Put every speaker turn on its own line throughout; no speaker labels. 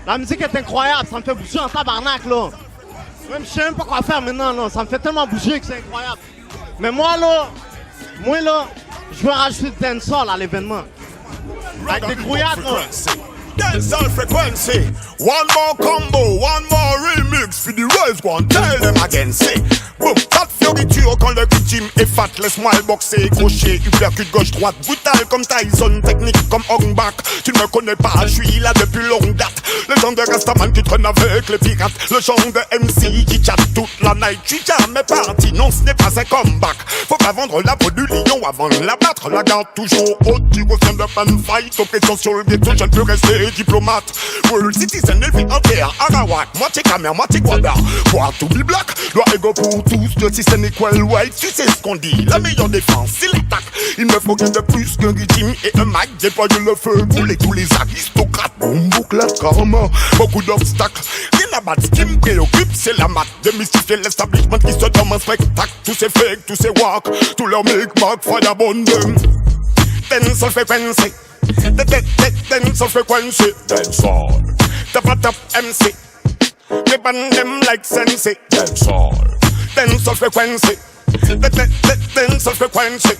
La musique est incroyable, ça me fait bouger en tabarnak là. Même je sais même pas quoi faire maintenant là, ça me fait tellement bouger que c'est incroyable. Mais moi là, je veux rajouter du dancehall à l'événement. Avec des grouillades là.
Dancehall frequency. One more combo, one more remix. For the rise one, tell them again, say. Boom, fat fioriture quand le team est fat. Laisse-moi le boxer, crochet, uppercut gauche-droite. Brutal comme Tyson, technique comme Hornback. Tu ne me connais pas, je suis là depuis longue date. Le genre de Rastaman qui traîne avec les pirates. Le genre de MC qui chatte toute la night. Je suis jamais parti, non ce n'est pas un comeback. Faut pas vendre la peau du lion avant de la battre. La garde toujours haute, tu reviens de fan fight. Oppression sur le ghetto, je ne peux rester diplomate. World citizen, élevé en terre, Arawak. Moitié caméra, moitié guada. Pour to be black, doit ego pour tous. Le système equal white, tu sais ce qu'on dit. La meilleure défense, c'est l'attaque. Il me faut rien de plus qu'un régime et un Mac. Déploie le feu, brûler tous les aristocrates. Boum, boucle, karma, beaucoup d'obstacles. Rien à battre, ce qui me préoccupe, c'est la mat. Démystifier l'establishment qui se donne un spectacle. Tous ces fakes, tous ces walk, tous leurs make-mark, fire them. Dancehall frequency. Dancehall frequency. Dancehall. Tap MC. They ban them like sensei. Dancehall. Dancehall frequency. Dancehall frequency.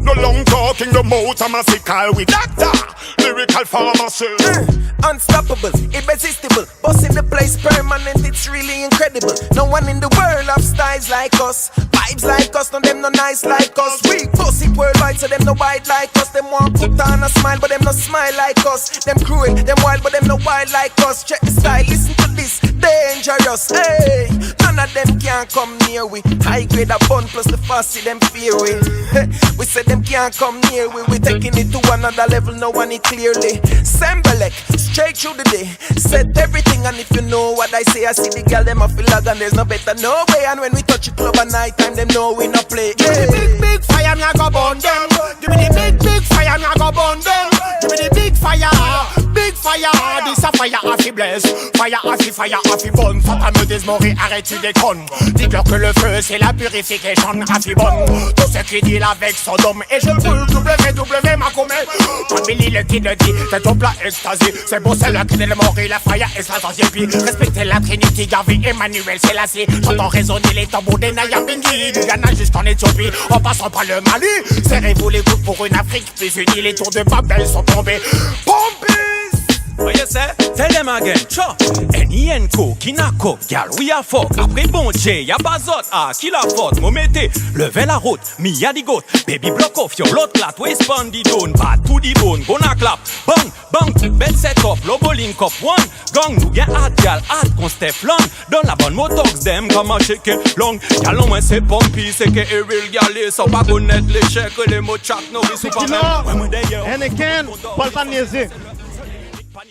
No long talking, the motor massical with doctor. Lyrical pharmacy.
Unstoppable, irresistible. Boss in the place permanent, it's really incredible. No one in the world have styles like us. Vibes like us, no them no nice like us. We boss it worldwide, so them no wide like us. Them want put on a smile, but them no smile like us. Them cruel, them wild, but them no wild like us. Check the style, listen to this, dangerous. Hey, none of them can come near we. High grade a bun plus the fussy, them fear we. We said them can't come near we. We taking it to another level, no one it clearly. Sembalek, straight through the day. Said everything, and if you know what I say, I see the girl them a feel like, and there's no better no way. And when we touch it club at night time, them know we no play.
Give me the big fire, me a go burn them. Give me the big fire, me a go burn them. Give me the big fire, big fire. This a fire a fi blesse, fire a fi bonne. Faut pas me désmorer, arrête tu déconnes. Dis-leur que le feu c'est la purification a fi bonne. Tout ce qui dit avec Sodome et je brûle WW ma comète. Quand Billy le kid le dit, c'est ton plat extasié. C'est beau c'est là qui est le mort et la fire est la sorcière. Puis respectez la Trinité, Garvey, Emmanuel, c'est lassé. J'entends résonner les tambours des Nayambingi. Du Ghana jusqu'en Éthiopie, en passant par le Mali. Serrez-vous les coudes pour une Afrique plus unie. Les tours de Babel sont tombés. Pompis!
What you say? Tell them again, chop. N.I.N.K.O. Kinako, gal, we a fuck. Après bon J, y'a bazot, ah, qui la faute. Momete, levez la route, mi y'a di goat. Baby block off, your lot clat, we spun di down, bad to di bone, gonna clap. Bang, bang, bed set up, lobo link up, one. Gang, nous gen hard gal, hard kon step long. Dans la bonne motox, dem, comme a shake long. Gal, on c'est pompi, c'est que Eril gal, ça pas connaître les chèques, les mots chat, no, we super même.
Anakin, pas le temps de niaiser.